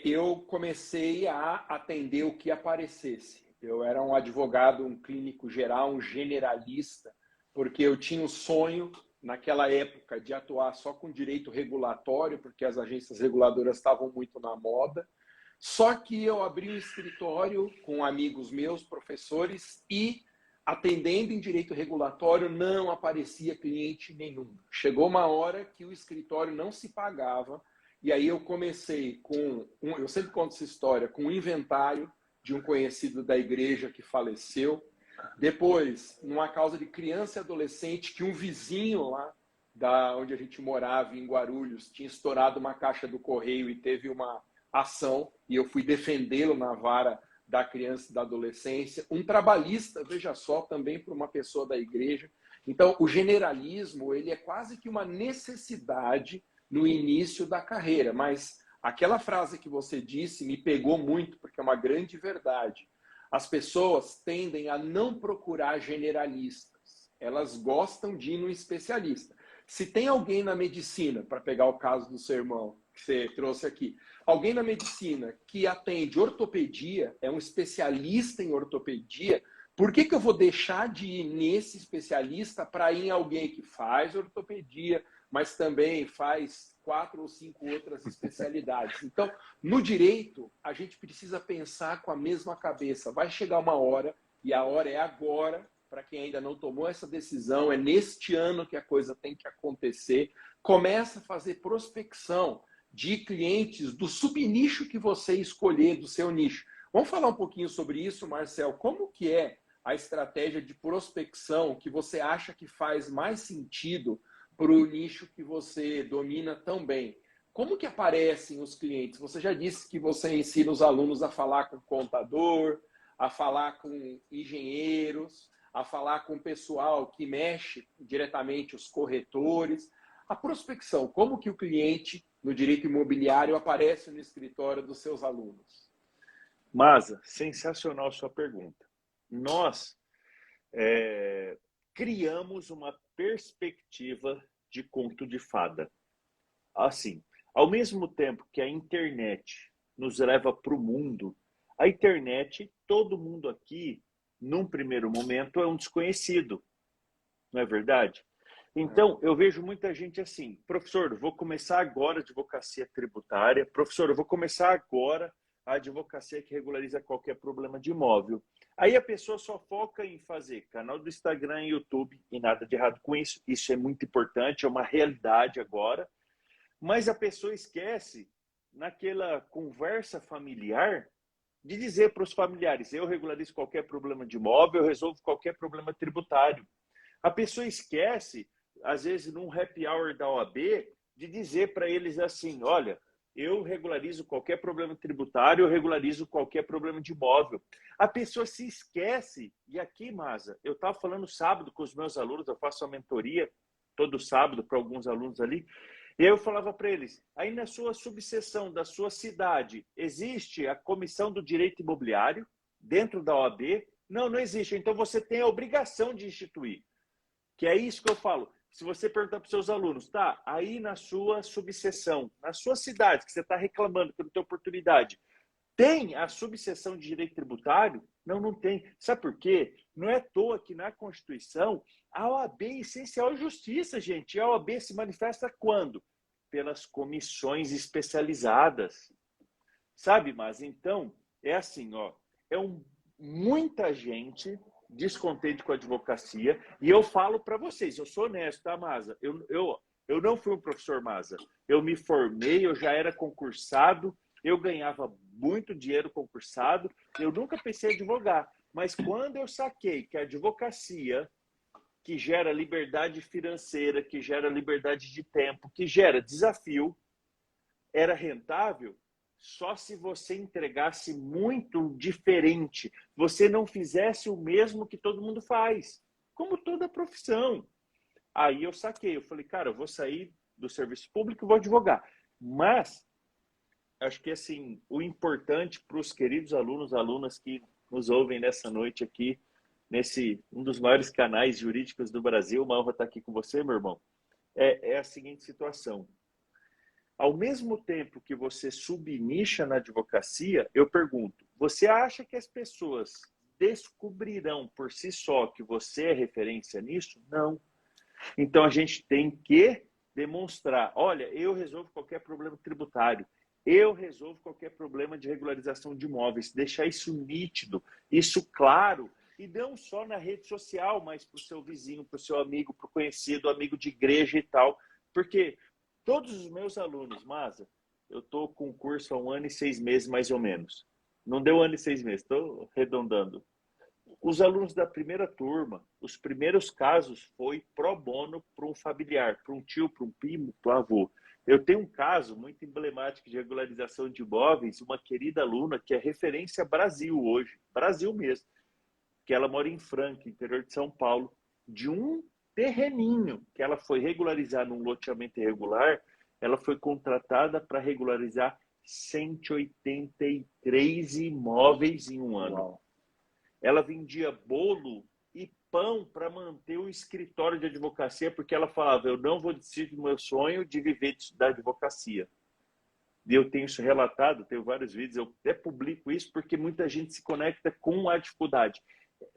eu comecei a atender o que aparecesse. Eu era um advogado, um clínico geral, um generalista, porque eu tinha o sonho, naquela época, de atuar só com direito regulatório, porque as agências reguladoras estavam muito na moda. Só que eu abri um escritório com amigos meus, professores, e atendendo em direito regulatório não aparecia cliente nenhum. Chegou uma hora que o escritório não se pagava, e aí eu comecei com, eu sempre conto essa história, com um inventário de um conhecido da igreja que faleceu. Depois, numa causa de criança e adolescente, que um vizinho lá da onde a gente morava, em Guarulhos, tinha estourado uma caixa do correio e teve uma ação, e eu fui defendê-lo na vara da criança e da adolescência. Um trabalhista, veja só, também para uma pessoa da igreja. Então, o generalismo, ele é quase que uma necessidade no início da carreira, mas aquela frase que você disse me pegou muito, porque é uma grande verdade. As pessoas tendem a não procurar generalistas, elas gostam de ir no especialista. Se tem alguém na medicina, para pegar o caso do seu irmão que você trouxe aqui, alguém na medicina que atende ortopedia, é um especialista em ortopedia, por que eu vou deixar de ir nesse especialista para ir em alguém que faz ortopedia, mas também faz 4 ou 5 outras especialidades? Então, no direito, a gente precisa pensar com a mesma cabeça. Vai chegar uma hora, e a hora é agora, para quem ainda não tomou essa decisão, é neste ano que a coisa tem que acontecer. Começa a fazer prospecção de clientes do subnicho que você escolher, do seu nicho. Vamos falar um pouquinho sobre isso, Marcel. Como que é a estratégia de prospecção que você acha que faz mais sentido para o nicho que você domina tão bem? Como que aparecem os clientes? Você já disse que você ensina os alunos a falar com contador, a falar com engenheiros, a falar com o pessoal que mexe diretamente, os corretores. A prospecção, como que o cliente no direito imobiliário aparece no escritório dos seus alunos? Masa, sensacional sua pergunta. Nós criamos uma perspectiva de conto de fada. Assim, ao mesmo tempo que a internet nos leva para o mundo, a internet, todo mundo aqui, num primeiro momento, é um desconhecido. Não é verdade? Então, eu vejo muita gente assim, professor, eu vou começar agora a advocacia tributária, professor, eu vou começar agora a advocacia que regulariza qualquer problema de imóvel. Aí a pessoa só foca em fazer canal do Instagram e YouTube, e nada de errado com isso, isso é muito importante, é uma realidade agora, mas a pessoa esquece, naquela conversa familiar, de dizer para os familiares, eu regularizo qualquer problema de imóvel, eu resolvo qualquer problema tributário. A pessoa esquece, às vezes, num happy hour da OAB, de dizer para eles assim, olha, eu regularizo qualquer problema tributário, eu regularizo qualquer problema de imóvel. A pessoa se esquece, e aqui, Masa, eu estava falando sábado com os meus alunos, eu faço uma mentoria todo sábado para alguns alunos ali, e aí eu falava para eles, aí na sua subseção da sua cidade, existe a Comissão do Direito Imobiliário dentro da OAB? Não, não existe. Então você tem a obrigação de instituir. Que é isso que eu falo. Se você perguntar para os seus alunos, tá, aí na sua subseção, na sua cidade, que você está reclamando que não tem oportunidade, tem a subseção de direito tributário? Não, não tem. Sabe por quê? Não é à toa que na Constituição a OAB é essencial à justiça, gente. E a OAB se manifesta quando? Pelas comissões especializadas. Sabe, mas então, é assim, ó, muita gente descontente com a advocacia, e eu falo para vocês, eu sou honesto, tá, Masa? Eu não fui um professor Masa. Eu me formei, eu já era concursado, eu ganhava muito dinheiro concursado, eu nunca pensei em advogar. Mas quando eu saquei que a advocacia, que gera liberdade financeira, que gera liberdade de tempo, que gera desafio, era rentável, só se você entregasse muito diferente, você não fizesse o mesmo que todo mundo faz, como toda profissão. Aí eu saquei, eu falei, cara, eu vou sair do serviço público e vou advogar. Mas, acho que assim, o importante para os queridos alunos, alunas que nos ouvem nessa noite aqui, nesse um dos maiores canais jurídicos do Brasil, uma honra estar aqui com você, meu irmão, é a seguinte situação. Ao mesmo tempo que você subnicha na advocacia, eu pergunto, você acha que as pessoas descobrirão por si só que você é referência nisso? Não. Então a gente tem que demonstrar, olha, eu resolvo qualquer problema tributário, eu resolvo qualquer problema de regularização de imóveis, deixar isso nítido, isso claro, e não só na rede social, mas para o seu vizinho, para o seu amigo, para o conhecido, amigo de igreja e tal, porque todos os meus alunos, Masa, eu estou com curso há 1 ano e 6 meses, mais ou menos. Não deu 1 ano e 6 meses, estou arredondando. Os alunos da primeira turma, os primeiros casos foi pro bono para um familiar, para um tio, para um primo, para um avô. Eu tenho um caso muito emblemático de regularização de imóveis, uma querida aluna que é referência Brasil hoje, Brasil mesmo, que ela mora em Franca, interior de São Paulo, de um terreninho que ela foi regularizar num loteamento irregular, ela foi contratada para regularizar 183 imóveis em um ano. Uau. Ela vendia bolo e pão para manter o escritório de advocacia, porque ela falava, eu não vou desistir do meu sonho de viver da advocacia. E eu tenho isso relatado, tenho vários vídeos, eu até publico isso porque muita gente se conecta com a dificuldade.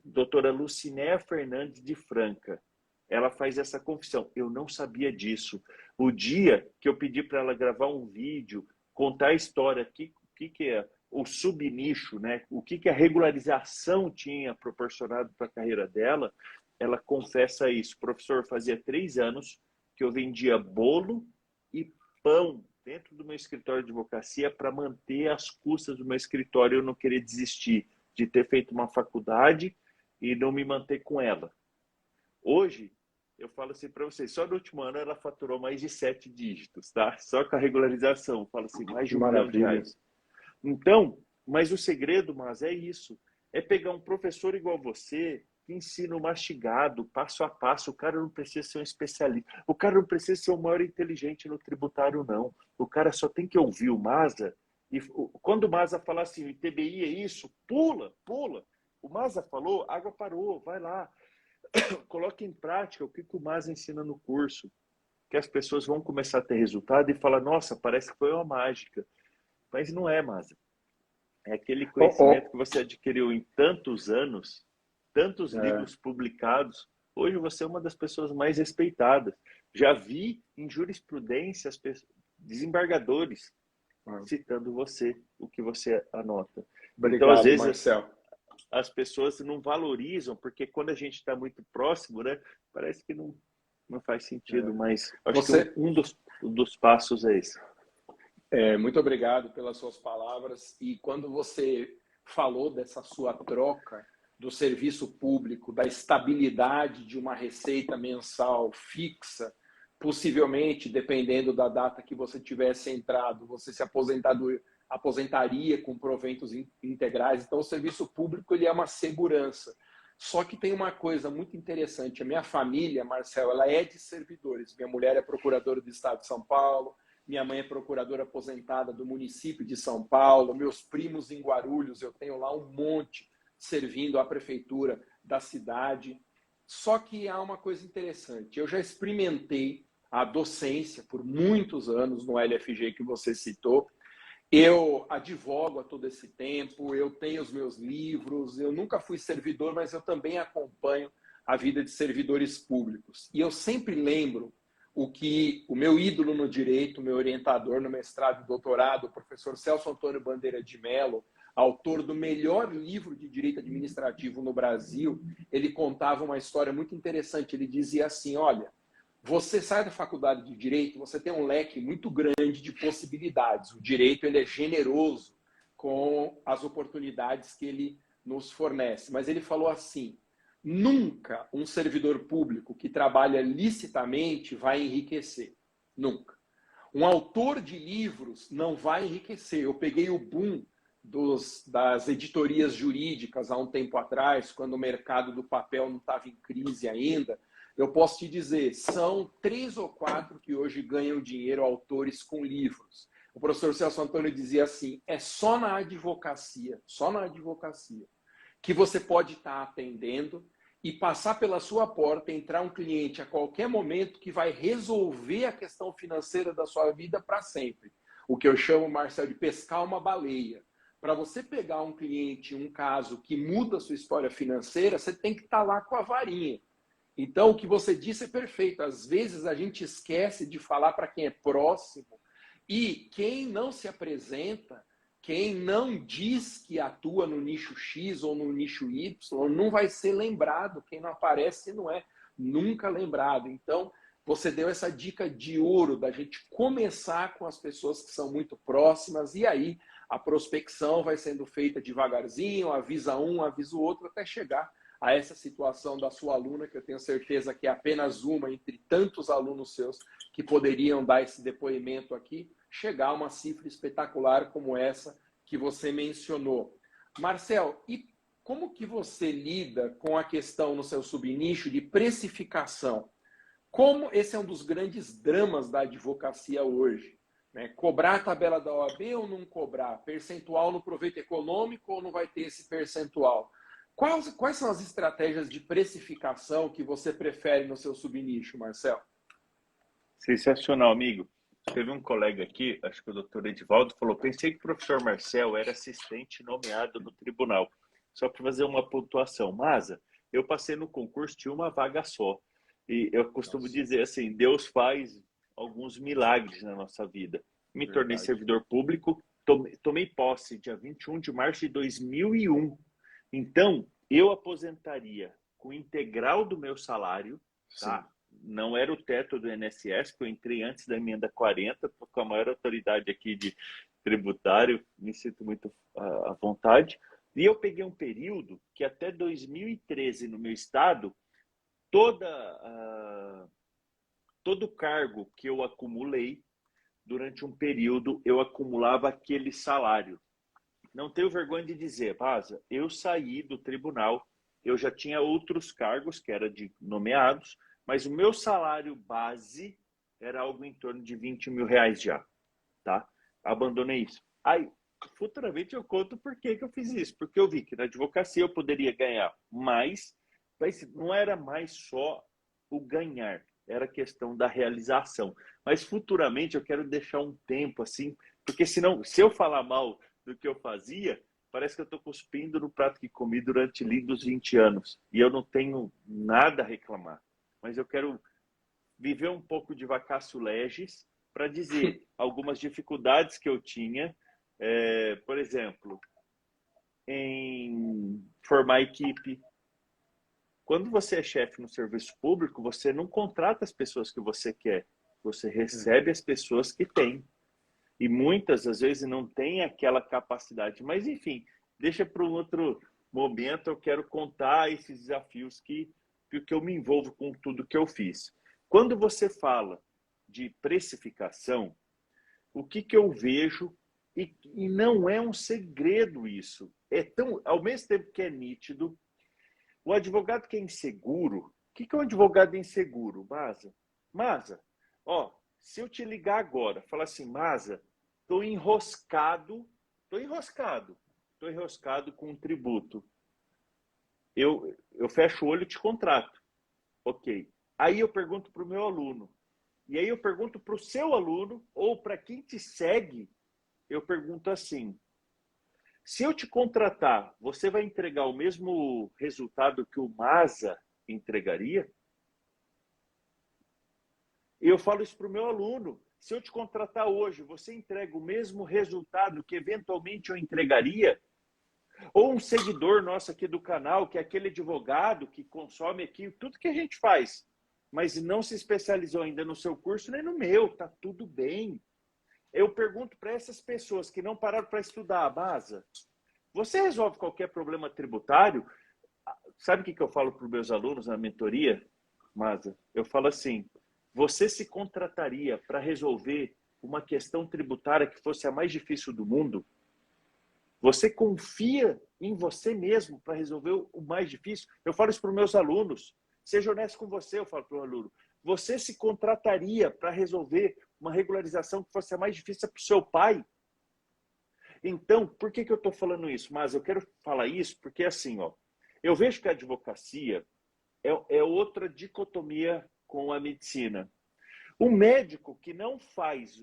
Doutora Lucinéia Fernandes de Franca, ela faz essa confissão, eu não sabia disso. O dia que eu pedi para ela gravar um vídeo, contar a história, o que é o subnicho, né? O que a regularização tinha proporcionado para a carreira dela, ela confessa isso. Professor, fazia 3 anos que eu vendia bolo e pão dentro do meu escritório de advocacia para manter as custas do meu escritório. Eu não queria desistir de ter feito uma faculdade e não me manter com ela. Hoje, eu falo assim para vocês, só no último ano ela faturou mais de 7 dígitos, tá? Só com a regularização, eu falo assim, mais de R$1 milhão. Então, mas o segredo, mas é isso, é pegar um professor igual você, que ensina o mastigado, passo a passo. O cara não precisa ser um especialista, o cara não precisa ser o maior inteligente no tributário, não. O cara só tem que ouvir o Maza, e quando o Maza falar assim, o TBI é isso, pula, pula. O Maza falou, água parou, vai lá. Coloque em prática o que o Maza ensina no curso, que as pessoas vão começar a ter resultado e falar, nossa, parece que foi uma mágica. Mas não é, Maza. É aquele conhecimento que você adquiriu em tantos anos, tantos livros publicados. Hoje você é uma das pessoas mais respeitadas. Já vi em jurisprudência desembargadores citando você, o que você anota. Obrigado, então, às vezes, Marcel. As pessoas não valorizam, porque quando a gente está muito próximo, né, parece que não faz sentido, mas acho que um dos passos é esse. Muito obrigado pelas suas palavras. E quando você falou dessa sua troca do serviço público, da estabilidade de uma receita mensal fixa, possivelmente, dependendo da data que você tivesse entrado, você se aposentaria com proventos integrais. Então, o serviço público ele é uma segurança. Só que tem uma coisa muito interessante. A minha família, Marcel, ela é de servidores. Minha mulher é procuradora do Estado de São Paulo, minha mãe é procuradora aposentada do município de São Paulo, meus primos em Guarulhos, eu tenho lá um monte servindo à prefeitura da cidade. Só que há uma coisa interessante. Eu já experimentei a docência por muitos anos no LFG que você citou. Eu advogo há todo esse tempo, eu tenho os meus livros, eu nunca fui servidor, mas eu também acompanho a vida de servidores públicos. E eu sempre lembro o que o meu ídolo no direito, meu orientador no mestrado e doutorado, o professor Celso Antônio Bandeira de Mello, autor do melhor livro de direito administrativo no Brasil, ele contava uma história muito interessante. Ele dizia assim, olha, você sai da faculdade de Direito, você tem um leque muito grande de possibilidades. O direito ele é generoso com as oportunidades que ele nos fornece. Mas ele falou assim, nunca um servidor público que trabalha licitamente vai enriquecer. Nunca. Um autor de livros não vai enriquecer. Eu peguei o boom das editorias jurídicas há um tempo atrás, quando o mercado do papel não estava em crise ainda. Eu posso te dizer, são 3 ou 4 que hoje ganham dinheiro, autores com livros. O professor Celso Antônio dizia assim, é só na advocacia, que você pode estar atendendo e passar pela sua porta, entrar um cliente a qualquer momento que vai resolver a questão financeira da sua vida para sempre. O que eu chamo, Marcel, de pescar uma baleia. Para você pegar um cliente, um caso que muda a sua história financeira, você tem que estar lá com a varinha. Então, o que você disse é perfeito. Às vezes a gente esquece de falar para quem é próximo e quem não se apresenta, quem não diz que atua no nicho X ou no nicho Y, não vai ser lembrado. Quem não aparece não é nunca lembrado. Então, você deu essa dica de ouro da gente começar com as pessoas que são muito próximas e aí a prospecção vai sendo feita devagarzinho, avisa um, avisa o outro, até chegar a essa situação da sua aluna, que eu tenho certeza que é apenas uma entre tantos alunos seus que poderiam dar esse depoimento aqui, chegar a uma cifra espetacular como essa que você mencionou. Marcel, e como que você lida com a questão no seu subnicho de precificação? Como esse é um dos grandes dramas da advocacia hoje, né? Cobrar a tabela da OAB ou não cobrar? Percentual no proveito econômico ou não vai ter esse percentual? Quais são as estratégias de precificação que você prefere no seu subnicho, Marcel? Sensacional, amigo. Teve um colega aqui, acho que o doutor Edivaldo, falou: pensei que o professor Marcel era assistente nomeado no tribunal. Só para fazer uma pontuação. Masa, eu passei no concurso, tinha uma vaga só. E eu costumo dizer assim, Deus faz alguns milagres na nossa vida. Me tornei servidor público, tomei posse dia 21 de março de 2001. Então, eu aposentaria com o integral do meu salário, tá? Sim. Não era o teto do INSS, porque eu entrei antes da emenda 40, com a maior autoridade aqui de tributário, me sinto muito à vontade. E eu peguei um período que até 2013, no meu estado, todo cargo que eu acumulei, durante um período, eu acumulava aquele salário. Não tenho vergonha de dizer, Vaza, eu saí do tribunal, eu já tinha outros cargos, que era de nomeados, mas o meu salário base era algo em torno de 20 mil reais já, tá? Abandonei isso. Aí, futuramente eu conto por que eu fiz isso, porque eu vi que na advocacia eu poderia ganhar mais, mas não era mais só o ganhar, era questão da realização. Mas futuramente eu quero deixar um tempo assim, porque senão, se eu falar mal do que eu fazia, parece que eu estou cuspindo no prato que comi durante lindos 20 anos. E eu não tenho nada a reclamar. Mas eu quero viver um pouco de vacatio legis para dizer algumas dificuldades que eu tinha. Por exemplo, em formar equipe. Quando você é chefe no serviço público, você não contrata as pessoas que você quer. Você recebe as pessoas que tem. E muitas, às vezes, não tem aquela capacidade. Mas, enfim, deixa para um outro momento. Eu quero contar esses desafios que eu me envolvo com tudo que eu fiz. Quando você fala de precificação, o que eu vejo, e não é um segredo isso, ao mesmo tempo que é nítido, o advogado que é inseguro, o que é um advogado inseguro, Masa, se eu te ligar agora, falar assim, Masa, estou enroscado com um tributo. Eu fecho o olho e te contrato. Ok. Aí eu pergunto para o meu aluno. E aí eu pergunto para o seu aluno, ou para quem te segue, eu pergunto assim, se eu te contratar, você vai entregar o mesmo resultado que o Masa entregaria? Eu falo isso para o meu aluno. Se eu te contratar hoje, você entrega o mesmo resultado que eventualmente eu entregaria? Ou um seguidor nosso aqui do canal, que é aquele advogado que consome aqui tudo que a gente faz, mas não se especializou ainda no seu curso nem no meu, tá tudo bem. Eu pergunto para essas pessoas que não pararam para estudar a base, você resolve qualquer problema tributário? Sabe o que eu falo para os meus alunos na mentoria, Masa? Eu falo assim, você se contrataria para resolver uma questão tributária que fosse a mais difícil do mundo? Você confia em você mesmo para resolver o mais difícil? Eu falo isso para os meus alunos. Seja honesto com você, eu falo para o aluno. Você se contrataria para resolver uma regularização que fosse a mais difícil para o seu pai? Então, por que eu estou falando isso? Mas eu quero falar isso porque, assim, eu vejo que a advocacia é outra dicotomia com a medicina. O médico que não faz,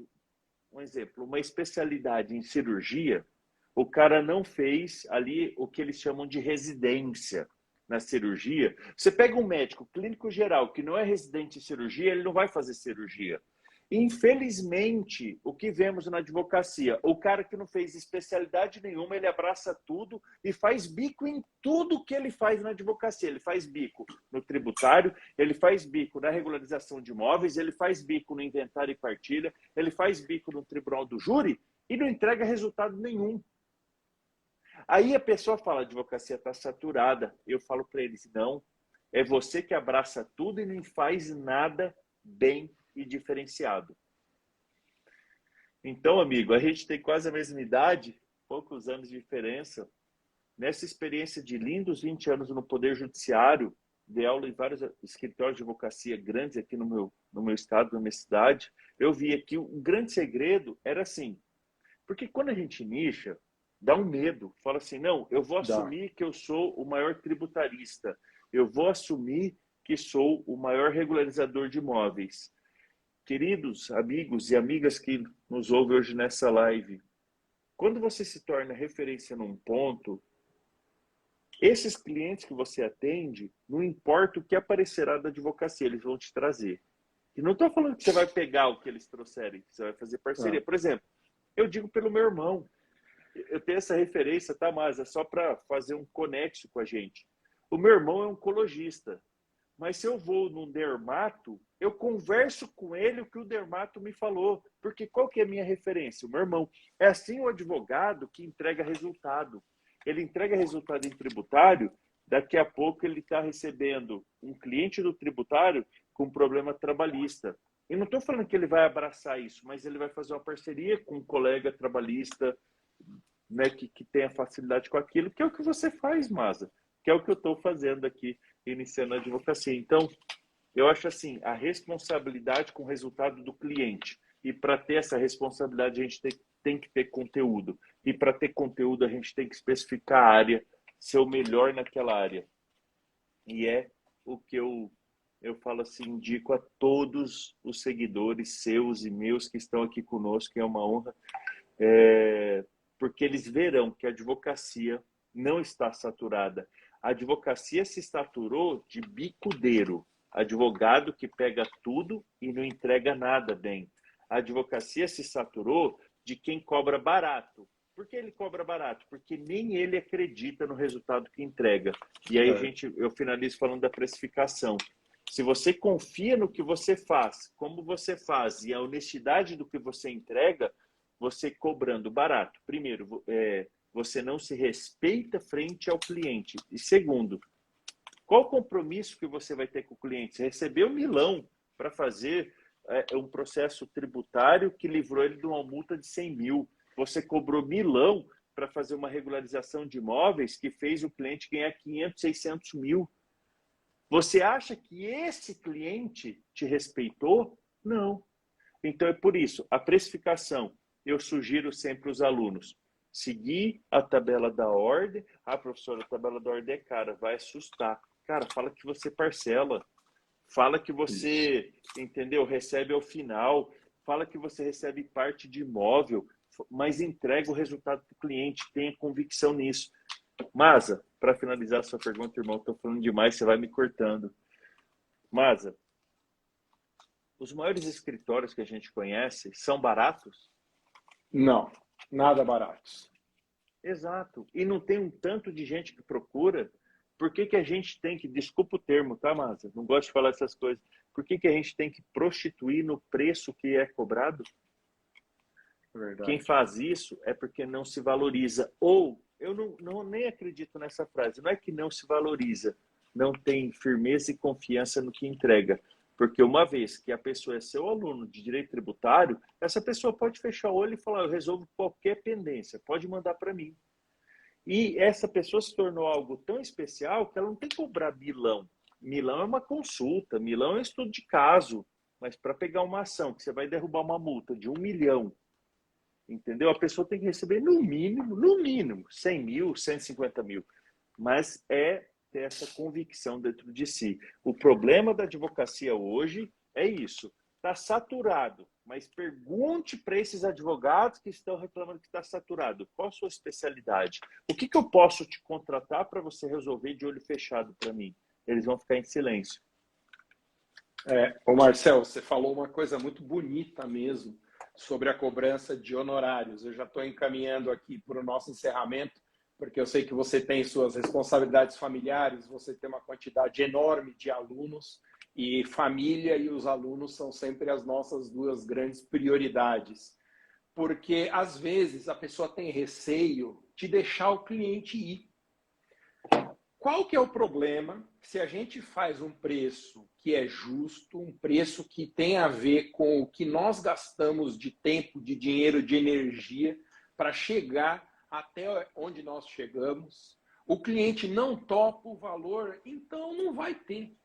um exemplo, uma especialidade em cirurgia, o cara não fez ali o que eles chamam de residência na cirurgia. Você pega um médico clínico geral que não é residente em cirurgia, ele não vai fazer cirurgia. Infelizmente, o que vemos na advocacia, o cara que não fez especialidade nenhuma, ele abraça tudo e faz bico em tudo que ele faz na advocacia. Ele faz bico no tributário, ele faz bico na regularização de imóveis, ele faz bico no inventário e partilha, ele faz bico no tribunal do júri e não entrega resultado nenhum. Aí a pessoa fala, a advocacia está saturada. Eu falo para eles, não, é você que abraça tudo e não faz nada bem e diferenciado. Então, amigo, a gente tem quase a mesma idade, poucos anos de diferença. Nessa experiência de lindos 20 anos no Poder Judiciário, dei aula em vários escritórios de advocacia grandes aqui no meu estado, na minha cidade, eu vi que o grande segredo era assim, porque quando a gente nicha, dá um medo, fala assim, não, eu vou assumir que eu sou o maior tributarista, eu vou assumir que sou o maior regularizador de imóveis. Queridos amigos e amigas que nos ouvem hoje nessa live, quando você se torna referência num ponto, esses clientes que você atende, não importa o que aparecerá da advocacia, eles vão te trazer. E não estou falando que você vai pegar o que eles trouxerem, que você vai fazer parceria. Por exemplo, eu digo pelo meu irmão, eu tenho essa referência, tá, mas é só para fazer um conexo com a gente. O meu irmão é oncologista, mas se eu vou num dermato, eu converso com ele o que o dermato me falou, porque qual que é a minha referência? O meu irmão. É assim o advogado que entrega resultado. Ele entrega resultado em tributário, daqui a pouco ele está recebendo um cliente do tributário com problema trabalhista. E não estou falando que ele vai abraçar isso, mas ele vai fazer uma parceria com um colega trabalhista, né, que tenha facilidade com aquilo, que é o que você faz, Masa, que é o que eu estou fazendo aqui, iniciando a advocacia. Então, eu acho assim, a responsabilidade com o resultado do cliente. E para ter essa responsabilidade, a gente tem que ter conteúdo. E para ter conteúdo, a gente tem que especificar a área, ser o melhor naquela área. E é o que eu falo assim, indico a todos os seguidores seus e meus que estão aqui conosco, que é uma honra, porque eles verão que a advocacia não está saturada. A advocacia se saturou de bicudeiro, advogado que pega tudo e não entrega nada bem. A advocacia se saturou de quem cobra barato. Por que ele cobra barato? Porque nem ele acredita no resultado que entrega. E aí eu finalizo falando da precificação. Se você confia no que você faz, como você faz e a honestidade do que você entrega, você cobrando barato. Primeiro, você não se respeita frente ao cliente. E segundo, qual o compromisso que você vai ter com o cliente? Você recebeu milão para fazer um processo tributário que livrou ele de uma multa de 100 mil. Você cobrou milão para fazer uma regularização de imóveis que fez o cliente ganhar 500, 600 mil. Você acha que esse cliente te respeitou? Não. Então é por isso, a precificação, eu sugiro sempre os alunos, seguir a tabela da ordem. Ah, professora, a tabela da ordem é cara, vai assustar. Cara, fala que você parcela. Fala que você, entendeu? Recebe ao final. Fala que você recebe parte de imóvel, mas entrega o resultado para o cliente. Tenha convicção nisso. Masa, para finalizar a sua pergunta, irmão, estou falando demais, você vai me cortando. Masa, os maiores escritórios que a gente conhece são baratos? Não, nada baratos. Exato. E não tem um tanto de gente que procura. Por que a gente tem que, desculpa o termo, tá, Masa? Não gosto de falar essas coisas. Por que a gente tem que prostituir no preço que é cobrado? Verdade. Quem faz isso é porque não se valoriza. Ou, eu nem acredito nessa frase, não é que não se valoriza, não tem firmeza e confiança no que entrega. Porque uma vez que a pessoa é seu aluno de direito tributário, essa pessoa pode fechar o olho e falar, eu resolvo qualquer pendência, pode mandar para mim. E essa pessoa se tornou algo tão especial que ela não tem que cobrar milão. Milão é uma consulta, milão é um estudo de caso. Mas para pegar uma ação que você vai derrubar uma multa de 1 milhão, entendeu? A pessoa tem que receber no mínimo, 100 mil, 150 mil. Mas é ter essa convicção dentro de si. O problema da advocacia hoje é isso. Está saturado. Mas pergunte para esses advogados que estão reclamando que está saturado. Qual a sua especialidade? O que eu posso te contratar para você resolver de olho fechado para mim? Eles vão ficar em silêncio. Ô Marcel, você falou uma coisa muito bonita mesmo sobre a cobrança de honorários. Eu já estou encaminhando aqui para o nosso encerramento, porque eu sei que você tem suas responsabilidades familiares, você tem uma quantidade enorme de alunos, e família e os alunos são sempre as nossas duas grandes prioridades. porque às vezes a pessoa tem receio de deixar o cliente ir. Qual que é o problema se a gente faz um preço que é justo, um preço que tem a ver com o que nós gastamos de tempo, de dinheiro, de energia para chegar até onde nós chegamos? O cliente não topa o valor, então não vai ter.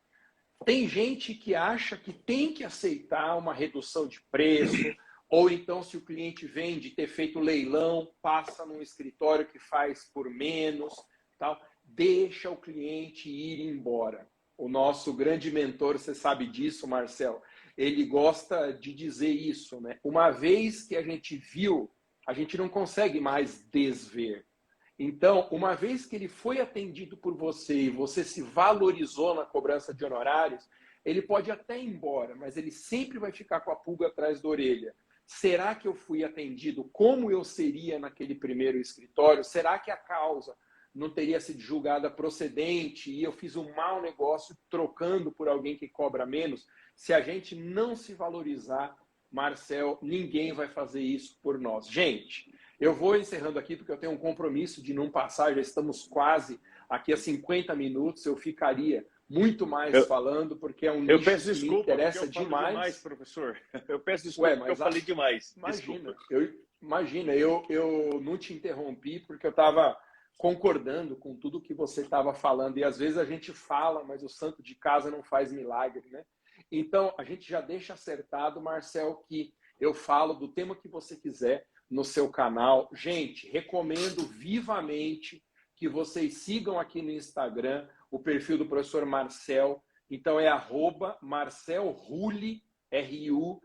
Tem gente que acha que tem que aceitar uma redução de preço, ou então se o cliente vem de ter feito leilão, passa num escritório que faz por menos, tal. Deixa o cliente ir embora. O nosso grande mentor, você sabe disso, Marcel, ele gosta de dizer isso, né? Uma vez que a gente viu, a gente não consegue mais desver. Então, uma vez que ele foi atendido por você e você se valorizou na cobrança de honorários, ele pode até ir embora, mas ele sempre vai ficar com a pulga atrás da orelha. Será que eu fui atendido como eu seria naquele primeiro escritório? Será que a causa não teria sido julgada procedente e eu fiz um mau negócio trocando por alguém que cobra menos? Se a gente não se valorizar, Marcel, ninguém vai fazer isso por nós. Gente, eu vou encerrando aqui porque eu tenho um compromisso de não passar, já estamos quase aqui a 50 minutos, eu ficaria muito mais falando, porque é um nicho que me interessa demais. Demais, professor. Eu peço desculpa porque eu falei demais. Imagina, eu não te interrompi porque eu estava concordando com tudo que você estava falando. E às vezes a gente fala, mas o santo de casa não faz milagre, né? Então, a gente já deixa acertado, Marcel, que eu falo do tema que você quiser no seu canal. Gente, recomendo vivamente que vocês sigam aqui no Instagram o perfil do professor Marcel. Então, é @MarcelRulli, RULLI,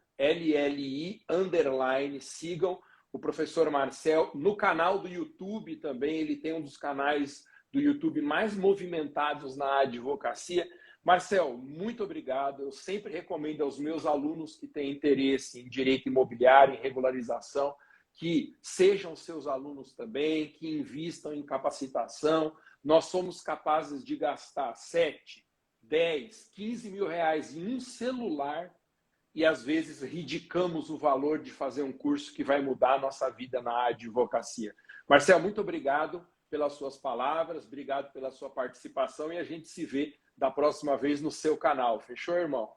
_. Sigam o professor Marcel. No canal do YouTube também, ele tem um dos canais do YouTube mais movimentados na advocacia. Marcel, muito obrigado. Eu sempre recomendo aos meus alunos que têm interesse em direito imobiliário, em regularização, que sejam seus alunos também, que invistam em capacitação. Nós somos capazes de gastar 7, 10, 15 mil reais em um celular e às vezes ridicamos o valor de fazer um curso que vai mudar a nossa vida na advocacia. Marcel, muito obrigado pelas suas palavras, obrigado pela sua participação e a gente se vê da próxima vez no seu canal. Fechou, irmão?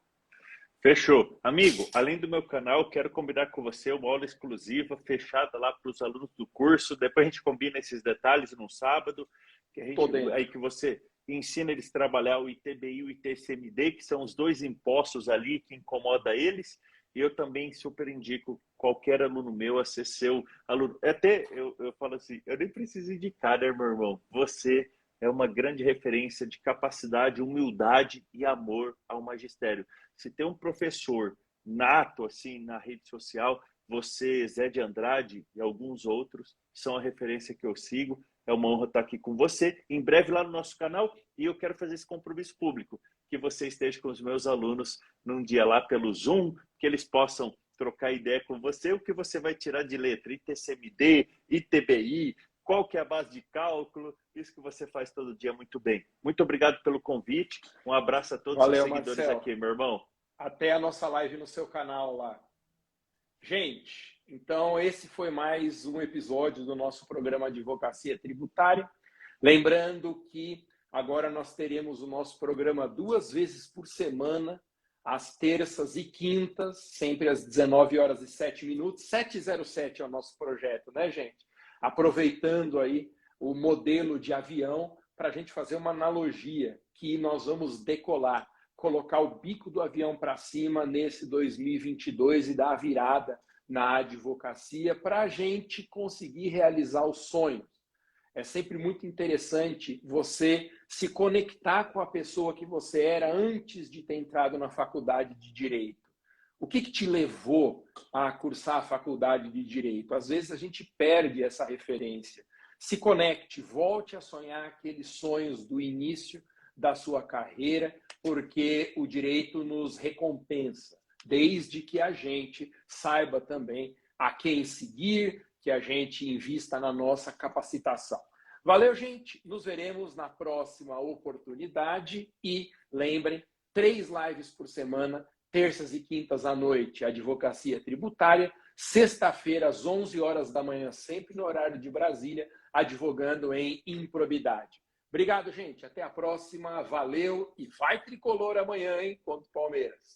Fechou. Amigo, além do meu canal, quero combinar com você uma aula exclusiva, fechada lá para os alunos do curso. Depois a gente combina esses detalhes no sábado, que aí que você ensina eles a trabalhar o ITBI e o ITCMD, que são os dois impostos ali que incomoda eles. E eu também super indico qualquer aluno meu a ser seu aluno. Até eu falo assim, eu nem preciso indicar, né, meu irmão? Você é uma grande referência de capacidade, humildade e amor ao magistério. Se tem um professor nato assim na rede social, você, Zé de Andrade e alguns outros são a referência que eu sigo. É uma honra estar aqui com você. Em breve lá no nosso canal, e eu quero fazer esse compromisso público, que você esteja com os meus alunos num dia lá pelo Zoom, que eles possam trocar ideia com você, o que você vai tirar de letra, ITCMD, ITBI, qual que é a base de cálculo, isso que você faz todo dia muito bem. Muito obrigado pelo convite, um abraço a todos os seguidores Marcel. aqui, meu irmão. Até a nossa live no seu canal lá. Gente, então esse foi mais um episódio do nosso programa Advocacia Tributária. Lembrando que agora nós teremos o nosso programa 2 vezes por semana, às terças e quintas, sempre às 19h07. 707 é o nosso projeto, né, gente? Aproveitando aí o modelo de avião para a gente fazer uma analogia que nós vamos decolar, colocar o bico do avião para cima nesse 2022 e dar a virada na advocacia para a gente conseguir realizar os sonhos. É sempre muito interessante você se conectar com a pessoa que você era antes de ter entrado na faculdade de Direito. O que te levou a cursar a faculdade de Direito? Às vezes a gente perde essa referência. Se conecte, volte a sonhar aqueles sonhos do início da sua carreira, porque o direito nos recompensa, desde que a gente saiba também a quem seguir, que a gente invista na nossa capacitação. Valeu, gente. Nos veremos na próxima oportunidade e lembrem, 3 lives por semana, terças e quintas à noite, Advocacia Tributária, sexta-feira, às 11 horas da manhã, sempre no horário de Brasília, advogando em improbidade. Obrigado, gente. Até a próxima. Valeu e vai tricolor amanhã, hein, contra o Palmeiras.